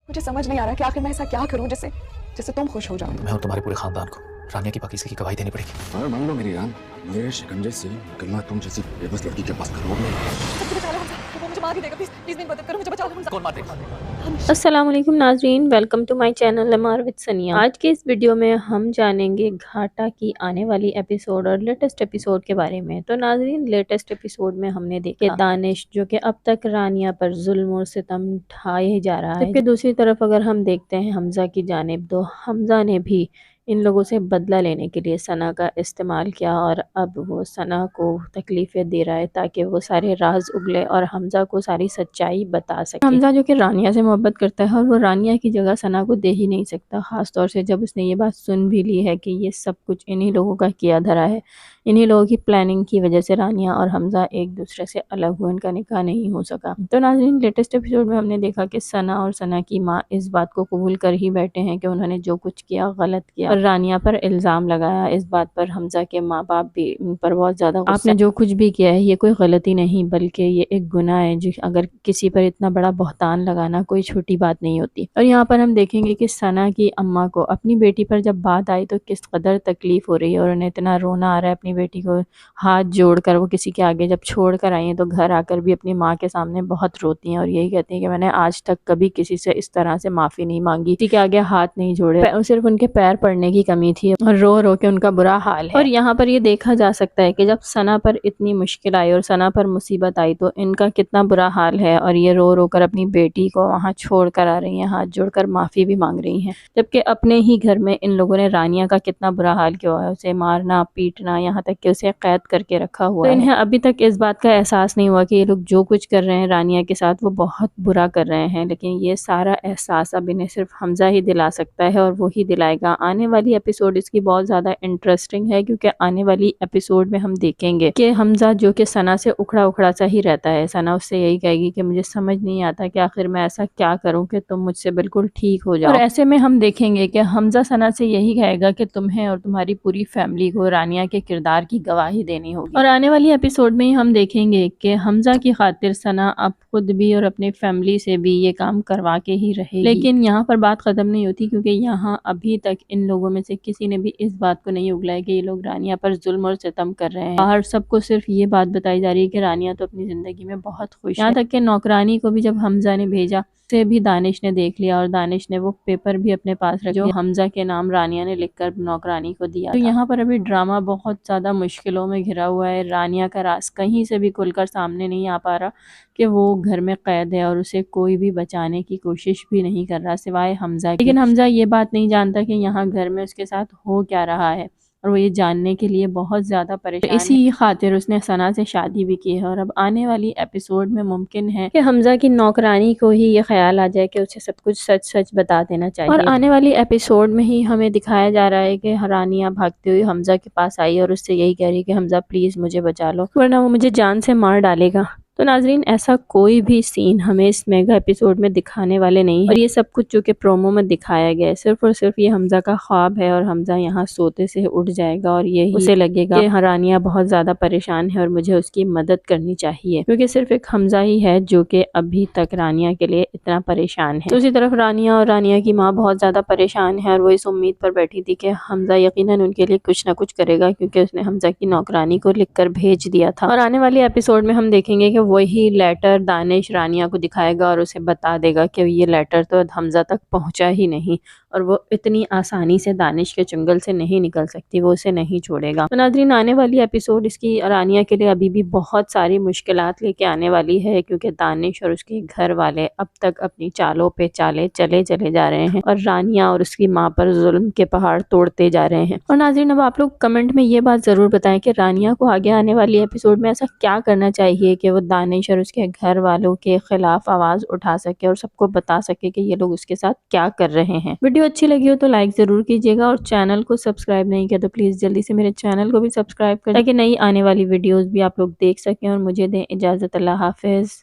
मुझे समझ नहीं आ रहा कि आखिर मैं ऐसा क्या करूं जिससे जिससे तुम खुश हो जाओ। मैं और तुम्हारे पूरे खानदान को रानिया की पाकीज़गी की गवाही देनी पड़ेगी। और मान लो मेरी जान, मेरे शिकंजे से निकलना तुम जैसी बेबस लड़की के पास करवाओ नहीं। मुझे बचा लो हमजा, वो मुझे मार ही देगा। प्लीज प्लीज मेरी मदद करो, मुझे बचा लो हमजा। कौन मार देगा? अस्सलाम वालेकुम नाजरीन, welcome to my channel M R सनिया। आज के इस वीडियो में हम जानेंगे घाटा की आने वाली एपिसोड और लेटेस्ट एपिसोड के बारे में। तो नाजरीन, लेटेस्ट एपिसोड में हमने देखा दानिश जो कि अब तक रानिया पर जुल्म और सितम ढाए जा रहा है, जबकि दूसरी तरफ अगर हम देखते हैं हमजा की जानिब, तो हमजा ने भी इन लोगों से बदला लेने के लिए सना का इस्तेमाल किया और अब वो सना को तकलीफ़ें दे रहा है ताकि वो सारे राज उगले और हमजा को सारी सच्चाई बता सके। हमजा जो कि रानिया से मोहब्बत करता है और वो रानिया की जगह सना को दे ही नहीं सकता, ख़ास तौर से जब उसने ये बात सुन भी ली है कि ये सब कुछ इन्हीं लोगों का किया धरा है। इन्हीं लोगों की प्लानिंग की वजह से रानिया और हमजा एक दूसरे से अलग हुए, इनका निकाह नहीं हो सका। तो नाज़रीन, लेटेस्ट एपिसोड में हमने देखा कि सना और सना की माँ इस बात को कबूल कर ही बैठे हैं कि उन्होंने जो कुछ किया गलत किया और रानिया पर इल्ज़ाम लगाया। इस बात पर हमजा के माँ बाप भी इन पर बहुत ज़्यादा आपने जो कुछ भी किया है ये कोई गलती नहीं बल्कि ये एक गुनाह है। जो अगर किसी पर इतना बड़ा बहतान लगाना कोई छोटी बात नहीं होती। और यहाँ पर हम देखेंगे कि सना की अम्मा को अपनी बेटी पर जब बात आई तो किस कदर तकलीफ हो रही है और उन्हें इतना रोना आ रहा है अपनी बेटी को हाथ जोड़कर। वो किसी के आगे जब छोड़ कर आई हैं तो घर आकर भी अपनी माँ के सामने बहुत रोती हैं और यही कहती हैं कि मैंने आज तक कभी किसी से इस तरह से माफ़ी नहीं मांगी, किसी के आगे हाथ नहीं जोड़े, सिर्फ उनके पैर पड़ने की कमी थी और रो रो के उनका बुरा हाल है। और यहाँ पर ये देखा जा सकता है कि जब सना पर इतनी मुश्किल आई और सना पर मुसीबत आई तो इनका कितना बुरा हाल है और ये रो रो कर अपनी बेटी को वहाँ छोड़ कर आ रही हैं, हाथ जोड़कर माफ़ी भी मांग रही हैं, जबकि अपने ही घर में इन लोगों ने रानिया का कितना बुरा हाल किया है, उसे मारना पीटना, यहाँ तक कि उसे कैद करके रखा हुआ है। तो इन्हें अभी तक इस बात का एहसास नहीं हुआ कि ये लोग जो कुछ कर रहे हैं रानिया के साथ वो बहुत बुरा कर रहे हैं, लेकिन ये सारा एहसास अब इन्हें सिर्फ हमजा ही दिला सकता है और वो ही दिलाएगा। आने वाली एपिसोड इसकी बहुत ज़्यादा इंटरेस्टिंग है क्योंकि आने वाली एपिसोड में हम देखेंगे कि हमजा जो कि सना से उखड़ा उखड़ा सा ही रहता है, सना उससे यही कहेगी कि मुझे समझ नहीं आता कि आखिर मैं ऐसा क्या करूं कि तुम मुझसे बिल्कुल ठीक हो जाओ। और ऐसे में हम देखेंगे कि हमजा सना से यही कहेगा कि तुम्हें और तुम्हारी पूरी फैमिली को रानिया के किरदार की गवाही देनी होगी। और आने वाली एपिसोड में ही हम देखेंगे कि हमजा की खातिर सना अब खुद भी और अपनी फैमिली से भी ये काम करवा के ही रहेगी। लेकिन यहाँ पर बात खत्म नहीं होती क्योंकि यहाँ अभी तक इन लोगों में से किसी ने भी इस बात को नहीं उगलाया कि ये लोग रानिया पर जुल्म और सितम कर रहे हैं। बाहर सबको सिर्फ ये बात बताई जा रही है कि रानिया तो अपनी जिंदगी में बहुत खुश है। यहाँ तक कि नौकरानी को भी जब हमजा ने भेजा से भी दानिश ने देख लिया और दानिश ने वो पेपर भी अपने पास रखा जो हमजा के नाम रानिया ने लिखकर नौकरानी को दिया। तो यहाँ पर अभी ड्रामा बहुत ज़्यादा मुश्किलों में घिरा हुआ है। रानिया का राज कहीं से भी खुलकर सामने नहीं आ पा रहा कि वो घर में कैद है और उसे कोई भी बचाने की कोशिश भी नहीं कर रहा सिवाय हमजा की। लेकिन हमजा ये बात नहीं जानता कि यहाँ घर में उसके साथ हो क्या रहा है और वो ये जानने के लिए बहुत ज़्यादा परेशान है। इसी खातिर उसने सना से शादी भी की है और अब आने वाली एपिसोड में मुमकिन है कि हमजा की नौकरानी को ही ये ख्याल आ जाए कि उसे सब कुछ सच सच बता देना चाहिए। और आने वाली एपिसोड में ही हमें दिखाया जा रहा है कि रानिया भागती हुई हमजा के पास आई और उससे यही कह रही कि हमजा प्लीज़ मुझे बचा लो वरना वो मुझे जान से मार डालेगा। तो नाजरीन, ऐसा कोई भी सीन हमें इस मेगा एपिसोड में दिखाने वाले नहीं है और ये सब कुछ जो कि प्रोमो में दिखाया गया है सिर्फ और सिर्फ ये हमजा का ख्वाब है और हमजा यहाँ सोते से उठ जाएगा और यही उसे लगेगा कि रानिया बहुत ज़्यादा परेशान है और मुझे उसकी मदद करनी चाहिए क्योंकि सिर्फ एक हमजा ही है जो कि अभी तक रानिया के लिए इतना परेशान है। दूसरी तरफ रानिया और रानिया की माँ बहुत ज़्यादा परेशान है और वो इस उम्मीद पर बैठी थी कि हमजा यकीनन उनके लिए कुछ ना कुछ करेगा क्योंकि उसने हमजा की नौकरानी को लिख कर भेज दिया था। और आने वाली एपिसोड में हम देखेंगे कि वही लेटर दानिश रानिया को दिखाएगा और उसे बता देगा कि ये लेटर तो हमजा तक पहुंचा ही नहीं और वो इतनी आसानी से दानिश के चंगल से नहीं निकल सकती, वो उसे नहीं छोड़ेगा। तो नाज़रीन, आने वाली एपिसोड इसकी रानिया के लिए अभी भी बहुत सारी मुश्किलात लेके आने वाली है क्योंकि दानिश और उसके घर वाले अब तक अपनी चालों पे चाले चले जा रहे हैं और रानिया और उसकी माँ पर जुल्म के पहाड़ तोड़ते जा रहे हैं। और नाज़रीन, अब आप लोग कमेंट में ये बात ज़रूर बताएं कि रानिया को आगे आने वाली एपिसोड में ऐसा क्या करना चाहिए कि वो दानिश और उसके घर वालों के खिलाफ आवाज़ उठा सके और सबको बता सके कि ये लोग उसके साथ क्या कर रहे हैं। वीडियो अच्छी लगी हो तो लाइक ज़रूर कीजिएगा और चैनल को सब्सक्राइब नहीं किया तो प्लीज़ जल्दी से मेरे चैनल को भी सब्सक्राइब करें ताकि नई आने वाली वीडियोज़ भी आप लोग देख सकें। और मुझे दें इजाज़त। अल्लाह हाफिज़।